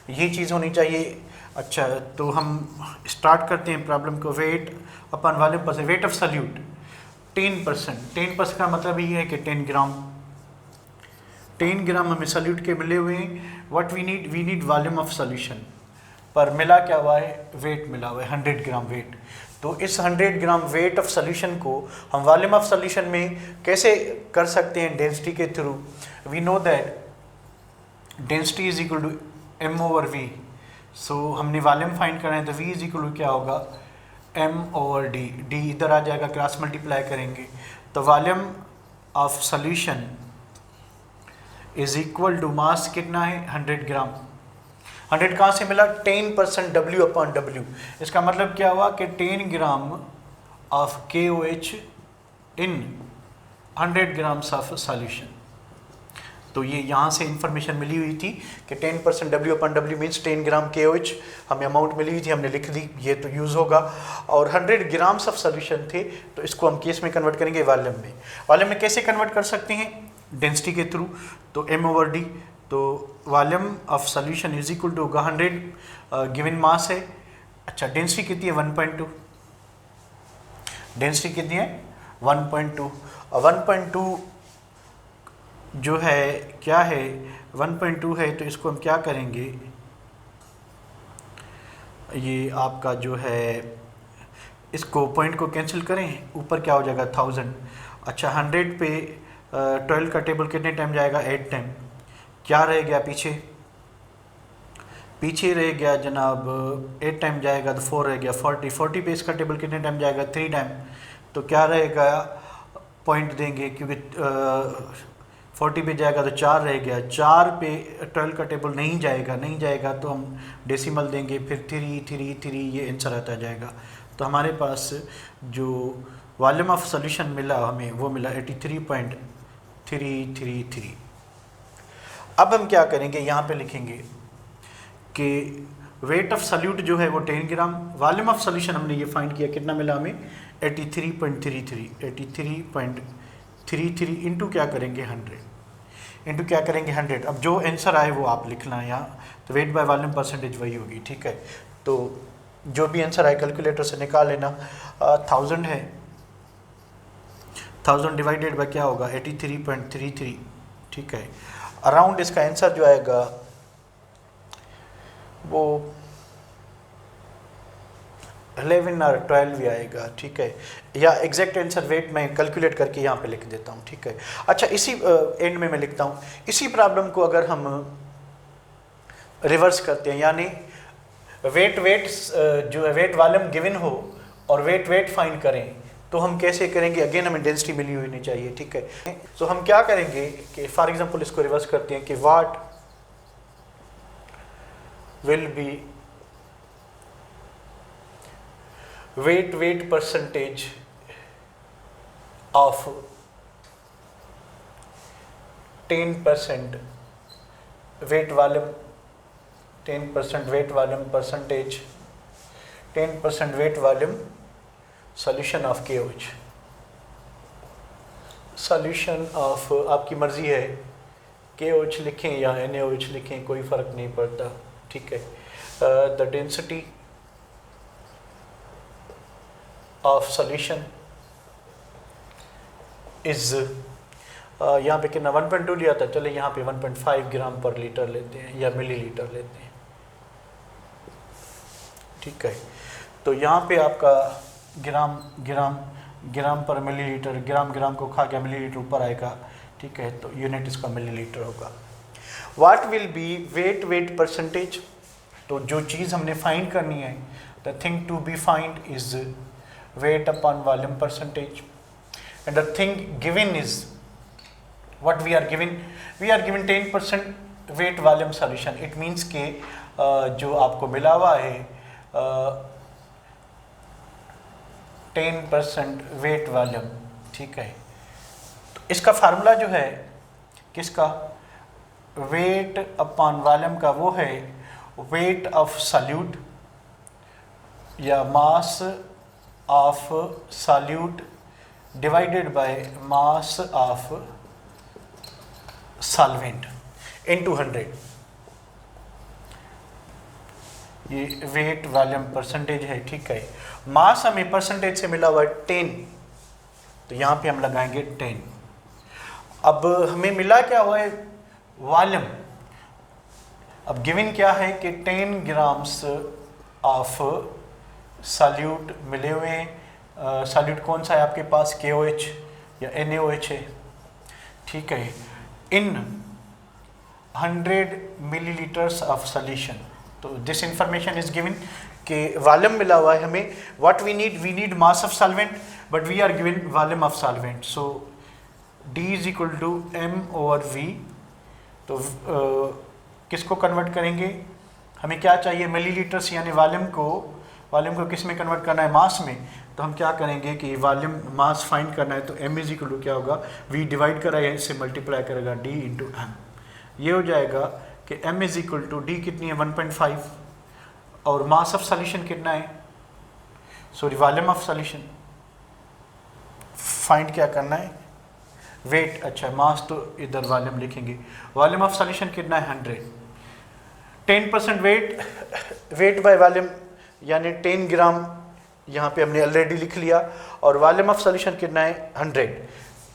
ये चीज़ होनी चाहिए। अच्छा, तो हम स्टार्ट करते हैं प्रॉब्लम को। वेट अपन वॉल्यूम पर, वेट ऑफ सॉल्यूट 10% का मतलब ये है कि 10 ग्राम हमें सॉल्यूट के मिले हुए हैं। What we need volume of solution, पर मिला क्या हुआ है, वेट मिला हुआ है 100 ग्राम वेट। तो इस 100 ग्राम वेट ऑफ सॉल्यूशन को हम वॉल्यूम ऑफ सॉल्यूशन में कैसे कर सकते हैं, डेंसिटी के through. We know that density is equal to m/v। So हमने वॉल्यूम फाइंड करना है, तो v इज इक्वल टू क्या होगा, m/d। d इधर आ जाएगा, क्रॉस मल्टीप्लाई करेंगे, तो volume of solution is equal to mass कितना है 100 ग्राम। 100 कहाँ से मिला? 10% W/W। इसका मतलब क्या हुआ कि 10 gram of KOH in 100 grams of solution. तो ये यहाँ से इंफॉर्मेशन मिली हुई थी कि 10% W/W मीन्स 10 ग्राम KOH हमें अमाउंट मिली हुई थी, हमने लिख दी, ये तो यूज़ होगा। और 100 ग्राम्स ऑफ सोल्यूशन थे, तो इसको हम केस में कन्वर्ट करेंगे वॉल्यूम में। वॉल्यूम में कैसे कन्वर्ट कर सकते हैं? डेंसिटी के थ्रू। तो M/D, तो volume of solution is equal to होगा 100 गिवन मास है। अच्छा, डेंसिटी कितनी है? 1.2। डेंसिटी कितनी है? 1.2। 1.2 जो है क्या है? 1.2 है, तो इसको हम क्या करेंगे, ये आपका जो है इसको पॉइंट को कैंसिल करें, ऊपर क्या हो जाएगा? 1000। अच्छा, 100 पे 12 का टेबल कितने टाइम जाएगा? 8 टाइम। क्या रह गया पीछे? पीछे रह गया जनाब 8 टाइम जाएगा तो 4 रह गया 40। 40 पे इसका टेबल कितने टाइम जाएगा? 3 टाइम। तो क्या रहेगा? पॉइंट देंगे क्योंकि 40 पे जाएगा तो 4 रह गया। 4 पे 12 का टेबल नहीं जाएगा तो हम डेसिमल देंगे, फिर 3 ये आंसर आता जाएगा। तो हमारे पास जो वॉल्यूम ऑफ सॉल्यूशन मिला हमें वो मिला 83.333। अब हम क्या करेंगे, यहाँ पे लिखेंगे कि वेट ऑफ सॉल्यूट जो है वो 10 ग्राम, वॉल्यूम ऑफ सॉल्यूशन हमने ये फाइंड किया, कितना मिला हमें? 83.33 इंटू क्या करेंगे? 100 इंटू क्या करेंगे? 100। अब जो आंसर आए वो आप लिखना है यहाँ, तो वेट बाय वॉल्यूम परसेंटेज वही होगी, ठीक है। तो जो भी आंसर आए कैलकुलेटर से निकाल लेना। 1000 है, 1000 डिवाइडेड बाय क्या होगा? 83.33, ठीक है। अराउंड इसका आंसर जो आएगा वो 11 और 12 भी आएगा, ठीक है। या एग्जैक्ट आंसर वेट मैं कैलकुलेट करके यहाँ पे लिख देता हूँ, ठीक है। अच्छा, इसी एंड में मैं लिखता हूँ, इसी प्रॉब्लम को अगर हम रिवर्स करते हैं, यानी वेट जो है वेट वॉल्यूम गिवन हो और वेट फाइंड करें, तो हम कैसे करेंगे? अगेन हमें डेंसिटी मिली हुई नहीं चाहिए, ठीक है। तो हम क्या करेंगे कि फॉर एग्जांपल इसको रिवर्स करते हैं कि what will be weight percentage of 10% weight volume, 10% weight volume percentage, 10% weight volume solution of KOH। Solution of आपकी मर्जी है, KOH लिखें या NaOH लिखें, कोई फ़र्क नहीं पड़ता, ठीक है। The density of solution is, यहाँ पे कितना 1.2 लिया था, चले यहाँ पे 1.5 ग्राम पर लीटर लेते हैं या मिलीलीटर लेते हैं, ठीक है। तो यहाँ पे आपका ग्राम पर मिलीलीटर, ग्राम को खा गया मिलीलीटर ऊपर आएगा, ठीक है। तो यूनिट इसका मिलीलीटर होगा। What will be weight percentage, तो जो चीज़ हमने फाइंड करनी है, the thing to be find is weight upon volume percentage, and the thing given is what we are given 10% weight volume solution. It means के जो आपको मिला हुआ है 10% वेट वॉल्यूम, ठीक है। तो इसका फार्मूला जो है किसका? वेट अपॉन वॉल्यूम का, वो है वेट ऑफ सॉल्यूट या मास of solute divided by mass of solvent into 100। ये वेट वॉल्यूम परसेंटेज है, ठीक है। मास हमें परसेंटेज से मिला हुआ है 10, तो यहाँ पे हम लगाएंगे 10। अब हमें मिला क्या हुआ है? वॉल्यूम। अब गिवन क्या है कि 10 ग्राम्स ऑफ सॉल्यूट मिले हुए हैं। सॉल्यूट कौन सा है आपके पास? KOH या NaOH है, ठीक है। इन 100 मिलीलीटर्स ऑफ सॉल्यूशन, तो दिस इंफॉर्मेशन इज गिवन कि वॉल्यूम मिला हुआ है हमें। What we need mass of solvent, but we are given volume of solvent. So D is equal to M/V। तो किसको कन्वर्ट करेंगे? हमें क्या चाहिए, मिलीलीटर्स, यानी वॉल्यूम को किस में कन्वर्ट करना है, मास में। तो हम क्या करेंगे कि वॉल्यूम मास फाइंड करना है, तो m इज इक्वल टू क्या होगा, v डिवाइड करा है इससे मल्टीप्लाई करेगा d इंटू एम। ये हो जाएगा कि m is equal to d कितनी है 1.5 और मास ऑफ सॉल्यूशन कितना है, sorry volume of solution find क्या करना है, वेट। अच्छा मास तो इधर वॉल्यूम लिखेंगे, वॉल्यूम ऑफ सॉल्यूशन कितना है 100, 10% वेट बाय वॉल्यूम यानी 10 ग्राम यहाँ पे हमने ऑलरेडी लिख लिया, और वॉल्यूम ऑफ सॉल्यूशन कितना है 100,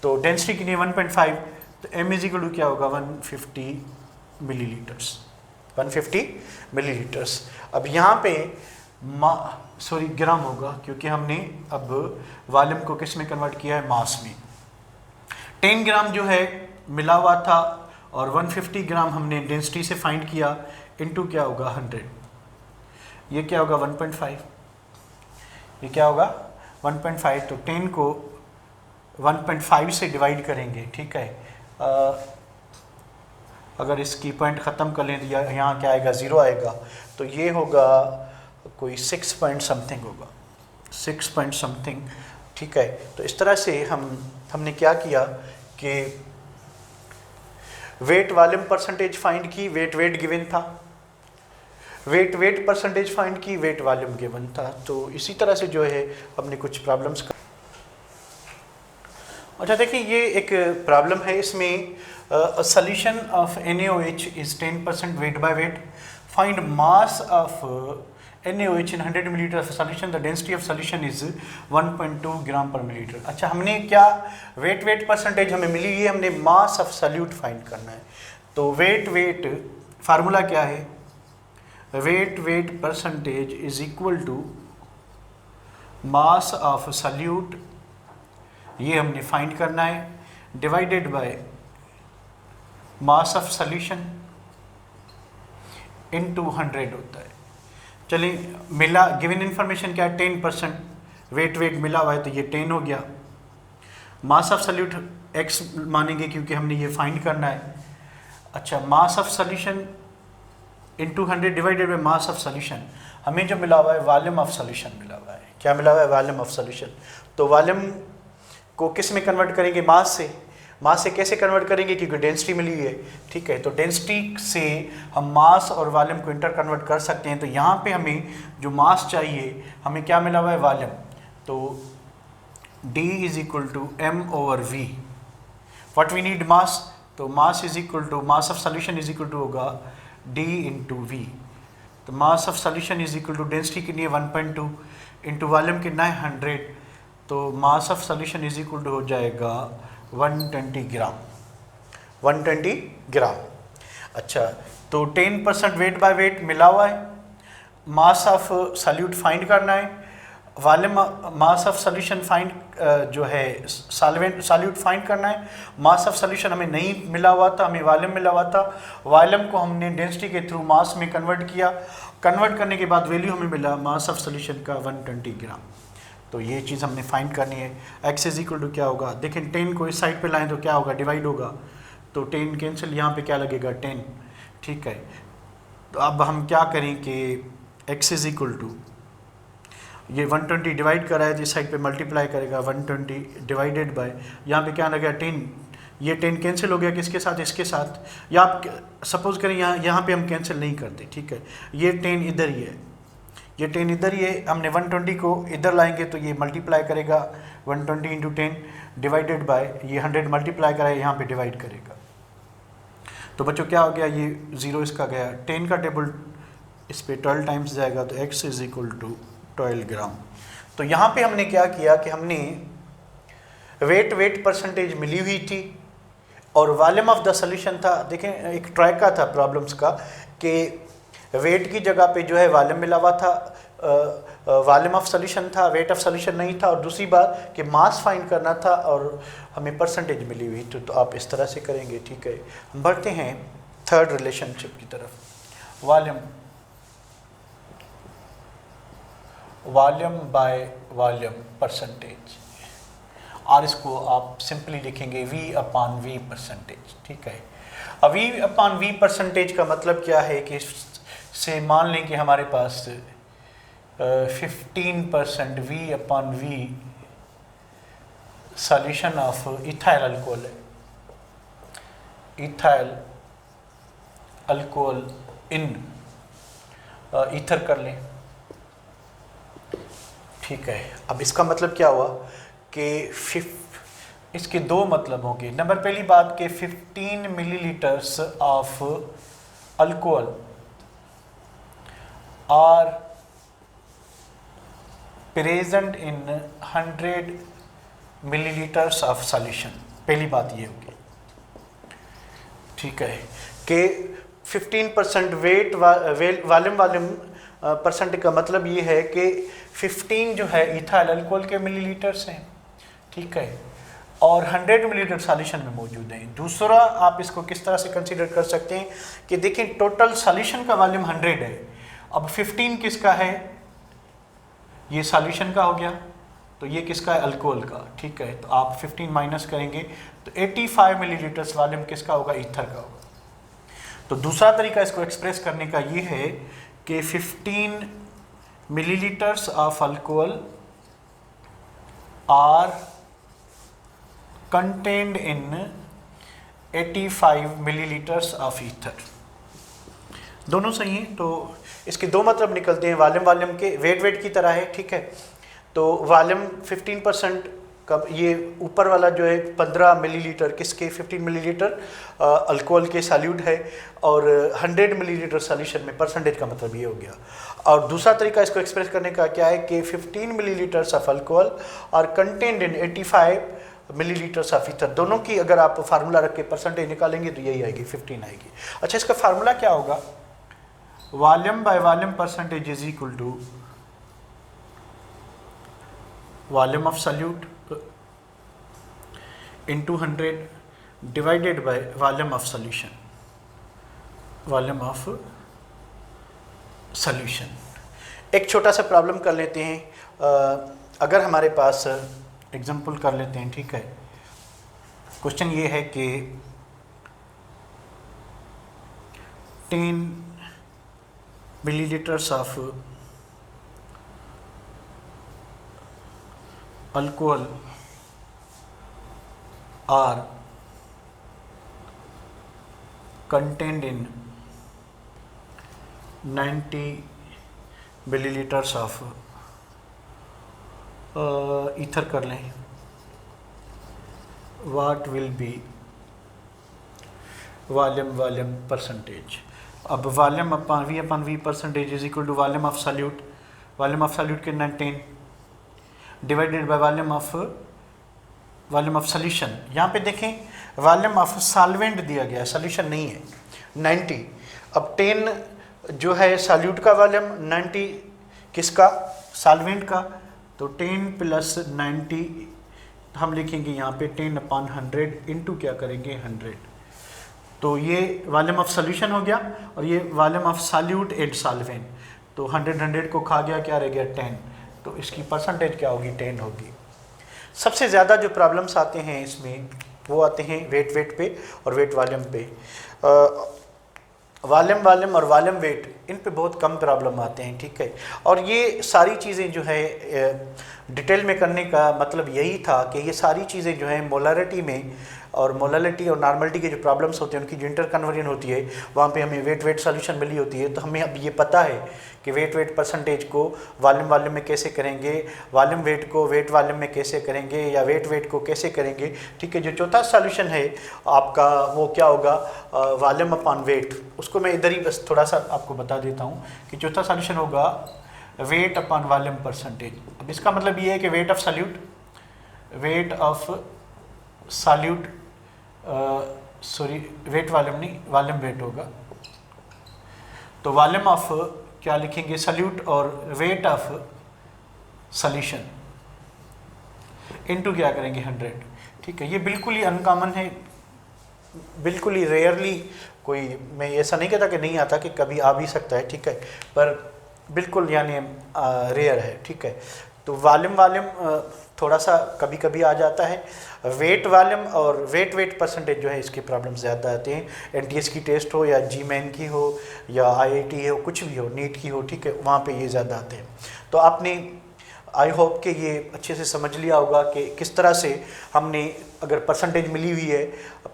तो डेंसिटी कितनी है 1.5, तो m इज इक्वल टू क्या होगा 150 मिलीलीटर्स, 150 मिलीलीटर्स। अब यहाँ पे ग्राम होगा क्योंकि हमने अब वॉल्यूम को किस में कन्वर्ट किया है, मास में। 10 ग्राम जो है मिला हुआ था और 150 ग्राम हमने डेंसिटी से फाइंड किया, इनटू क्या होगा 100, ये क्या होगा 1.5, ये क्या होगा 1.5, तो 10 को 1.5 से डिवाइड करेंगे, ठीक है। अगर इसकी पॉइंट ख़त्म कर लें तो यहाँ क्या आएगा 0 आएगा, तो ये होगा कोई 6 पॉइंट समथिंग होगा, 6 पॉइंट समथिंग, ठीक है। तो इस तरह से हमने क्या किया कि वेट वॉल्यूम परसेंटेज फाइंड की, वेट गिवन था, वेट परसेंटेज फाइंड की, वेट वॉल्यूम गिवन था। तो इसी तरह से जो है हमने कुछ प्रॉब्लम्स का। अच्छा देखिए ये एक प्रॉब्लम है, इसमें solution of NaOH is 10% wait by wait, find mass of NaOH in 100 millilitre of solution, the density of solution is 1.2 gram per millilitre. अच्छा हमने क्या वेट परसेंटेज हमें मिली है, हमने मास ऑफ सॉल्यूट फाइंड करना है। तो वेट फार्मूला क्या है, weight percentage is equal to mass of solute, ये हमने फाइंड करना है, divided by mass of solution into 100 होता है। चलिए मिला, गिवन इन्फॉर्मेशन क्या है 10%, वेट मिला हुआ है तो ये 10 हो गया, मास ऑफ सॉल्यूट x मानेंगे क्योंकि हमने ये फाइंड करना है। अच्छा मास of solution into 100 divided by mass of solution, हमें जो मिला हुआ है वॉल्यूम ऑफ सॉल्यूशन मिला हुआ है, क्या मिला हुआ है वॉल्यूम ऑफ सॉल्यूशन। तो वॉल्यूम को किस में कन्वर्ट करेंगे, मास से कैसे कन्वर्ट करेंगे क्योंकि डेंसिटी मिली हुई है, ठीक है। तो डेंसिटी से हम मास और वॉल्यूम को इंटर कन्वर्ट कर सकते हैं। तो यहाँ पे हमें जो मास चाहिए, हमें क्या मिला हुआ है वॉल्यूम, तो D is equal to m over v, what we need mass, तो mass is equal to mass of solution is equal to होगा D इंटू v, तो mass of solution is equal to density कितनी है 1.2 into volume कितना है 100, तो mass of solution is equal to हो जाएगा 120 ग्राम। अच्छा तो 10% वेट बाय वेट मिला हुआ है, मास ऑफ सॉल्यूट फाइंड करना है, volume mass of solution find जो है सॉल्यूट फाइंड करना है। मास ऑफ सॉल्यूशन हमें नहीं मिला हुआ था, हमें वॉल्यूम मिला हुआ था, वॉल्यूम को हमने डेंसिटी के थ्रू मास में कन्वर्ट किया, कन्वर्ट करने के बाद वैल्यू हमें मिला मास ऑफ सॉल्यूशन का 120 ग्राम। तो ये चीज़ हमने फाइंड करनी है। x इज इक्वल टू क्या होगा, देखें 10 को इस साइड पे लाएं तो क्या होगा, डिवाइड होगा, तो 10 कैंसिल, यहाँ पे क्या लगेगा 10, ठीक है। तो अब हम क्या करें कि x इज इक्वल टू ये 120 डिवाइड कराए तो इस साइड पे मल्टीप्लाई करेगा 120 डिवाइडेड बाय, यहाँ पे क्या लगेगा 10, ये 10 कैंसिल हो गया किसके साथ, इसके साथ, या आप सपोज करें यहाँ पे हम कैंसिल नहीं करते, ठीक है। ये 10 इधर ही है, ये 10 इधर ही है, हमने 120 को इधर लाएंगे तो ये मल्टीप्लाई करेगा 120 इंटू 10 डिवाइडेड बाय ये 100 मल्टीप्लाई कराए यहाँ पे डिवाइड करेगा। तो बच्चों क्या हो गया, ये 0 इसका गया, 10 का टेबल इस पे 12 टाइम्स जाएगा, तो x इज इक्वल टू 12 ग्राम। तो यहाँ पे हमने क्या किया कि हमने वेट परसेंटेज मिली हुई थी और वॉल्यूम ऑफ द सॉल्यूशन था। देखें एक ट्राई का था प्रॉब्लम्स का कि वेट की जगह पे जो है वॉल्यूम मिला हुआ था, वॉल्यूम ऑफ सॉल्यूशन था, वेट ऑफ सॉल्यूशन नहीं था, और दूसरी बात कि मास फाइंड करना था और हमें परसेंटेज मिली हुई थी। तो आप इस तरह से करेंगे, ठीक है। हम बढ़ते हैं थर्ड रिलेशनशिप की तरफ, वॉल्यूम बाय वॉल्यूम परसेंटेज, और इसको आप सिंपली लिखेंगे V अपॉन V परसेंटेज, ठीक है। अब V अपॉन V परसेंटेज का मतलब क्या है कि से मान लें कि हमारे पास 15% V/V solution of ethyl alcohol है, इथाइल अल्कोहल इन ईथर कर लें। ठीक है, अब इसका मतलब क्या हुआ कि इसके दो मतलब होंगे। नंबर पहली बात कि 15 millilitres of alcohol are present in 100 millilitres of solution. पहली बात ये होगी, ठीक है, कि 15% वेट वॉल्यूम परसेंट का मतलब ये है कि 15 जो है इथाइल अल्कोहल के मिलीलीटर्स हैं, ठीक है, और 100 मिलीलीटर सॉल्यूशन में मौजूद हैं। दूसरा आप इसको किस तरह से कंसीडर कर सकते हैं कि देखें टोटल सॉल्यूशन का वॉल्यूम 100 है, अब 15 किसका है, ये सॉल्यूशन का हो गया, तो ये किसका है, अल्कोहल का, ठीक है, तो आप 15 माइनस करेंगे तो 85 मिलीलीटर्स वॉल्यूम किसका होगा, ईथर का होगा। तो दूसरा तरीका इसको एक्सप्रेस करने का ये है कि 15 millilitres of alcohol are contained in 85 millilitres of ether. दोनों सही हैं, तो इसके दो मतलब निकलते हैं, वॉल्यूम के वेट की तरह है, ठीक है, तो वॉल्यूम 15% का, ये ऊपर वाला जो है 15 मिलीलीटर किसके, 15 मिलीलीटर अल्कोहल के सॉल्यूट है, और 100 मिलीलीटर सॉल्यूशन में परसेंटेज का मतलब ये हो गया। और दूसरा तरीका इसको एक्सप्रेस करने का क्या है कि 15 मिलीलीटर्स ऑफ अल्कोहल और contained in 85 millilitres of ether. दोनों की अगर आप फार्मूला रख के परसेंटेज निकालेंगे तो यही आएगी, 15 आएगी। अच्छा, इसका फार्मूला क्या होगा, volume by volume percentage is equal to volume of solute into 100 divided by volume of solution, volume of solution. एक छोटा सा प्रॉब्लम कर लेते हैं, अगर हमारे पास एग्जांपल कर लेते हैं, ठीक है, क्वेश्चन ये है कि 10 millilitres of alcohol are contained in 90 millilitres of ether कर लें, what will be volume percentage. अब वॉल्यूम अपन V percentage is equal to volume of solute के 19 divided by volume of solution. यहाँ पे देखें वॉल्यूम ऑफ सॉल्वेंट दिया गया है, सॉल्यूशन नहीं है, 90। अब 10 जो है सॉल्यूट का वॉल्यूम, 90 किसका, सॉल्वेंट का, तो 10 प्लस 90 हम लिखेंगे यहाँ पे 10/100 इंटू क्या करेंगे 100, तो ये वॉल्यूम ऑफ सॉल्यूशन हो गया और ये volume of solute and solvent, तो 100 को खा गया, क्या रह गया 10, तो इसकी परसेंटेज क्या होगी 10 होगी। सबसे ज़्यादा जो प्रॉब्लम्स आते हैं इसमें वो आते हैं वेट पे और वेट वॉल्यूम पे। वॉल्यूम और वॉल्यूम वेट, इन पे बहुत कम प्रॉब्लम आते हैं, ठीक है, और ये सारी चीज़ें जो है डिटेल में करने का मतलब यही था कि ये सारी चीज़ें जो हैं मोलारिटी में, और मोलारिटी और नॉर्मलिटी के जो प्रॉब्लम्स होते हैं उनकी जो इंटर कन्वर्जन होती है वहाँ पे हमें वेट सॉल्यूशन मिली होती है, तो हमें अब ये पता है कि वेट परसेंटेज को वॉल्यूम में कैसे करेंगे, वॉल्यूम वेट को वेट वॉल्यूम में कैसे करेंगे, या वेट को कैसे करेंगे, ठीक है। जो चौथा सॉल्यूशन है आपका वो क्या होगा, वॉल्यूम अपॉन वेट, उसको मैं इधर ही बस थोड़ा सा आपको बता देता हूँ कि चौथा सॉल्यूशन होगा वेट अपॉन वॉल्यूम परसेंटेज। अब इसका मतलब ये है कि weight of solute weight volume नहीं, वॉल्यूम वेट होगा, तो वॉल्यूम ऑफ क्या लिखेंगे सॉल्यूट और वेट ऑफ सॉल्यूशन इनटू क्या करेंगे 100, ठीक है। ये बिल्कुल ही अनकॉमन है, बिल्कुल ही रेयरली, कोई मैं ऐसा नहीं कहता कि नहीं आता, कि कभी आ भी सकता है, ठीक है, पर बिल्कुल यानी रेयर है, ठीक है। तो वॉल्यूम थोड़ा सा कभी कभी आ जाता है। वेट वॉल्यूम और वेट परसेंटेज जो है इसकी प्रॉब्लम ज़्यादा आती हैं। एनटीएस की टेस्ट हो या जीमैन की हो या आईआईटी हो, कुछ भी हो, नीट की हो, ठीक है, वहाँ पे ये ज़्यादा आते हैं। तो आपने आई होप कि ये अच्छे से समझ लिया होगा कि किस तरह से हमने, अगर परसेंटेज मिली हुई है,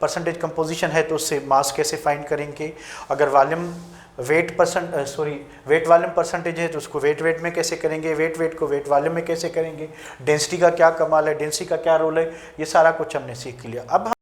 परसेंटेज कंपोजिशन है, तो उससे मास कैसे फाइंड करेंगे। अगर वॉल्यूम वेट वॉल्यूम परसेंटेज है तो उसको वेट में कैसे करेंगे, वेट को वेट वॉल्यूम में कैसे करेंगे, डेंसिटी का क्या कमाल है, डेंसिटी का क्या रोल है, ये सारा कुछ हमने सीख लिया। अब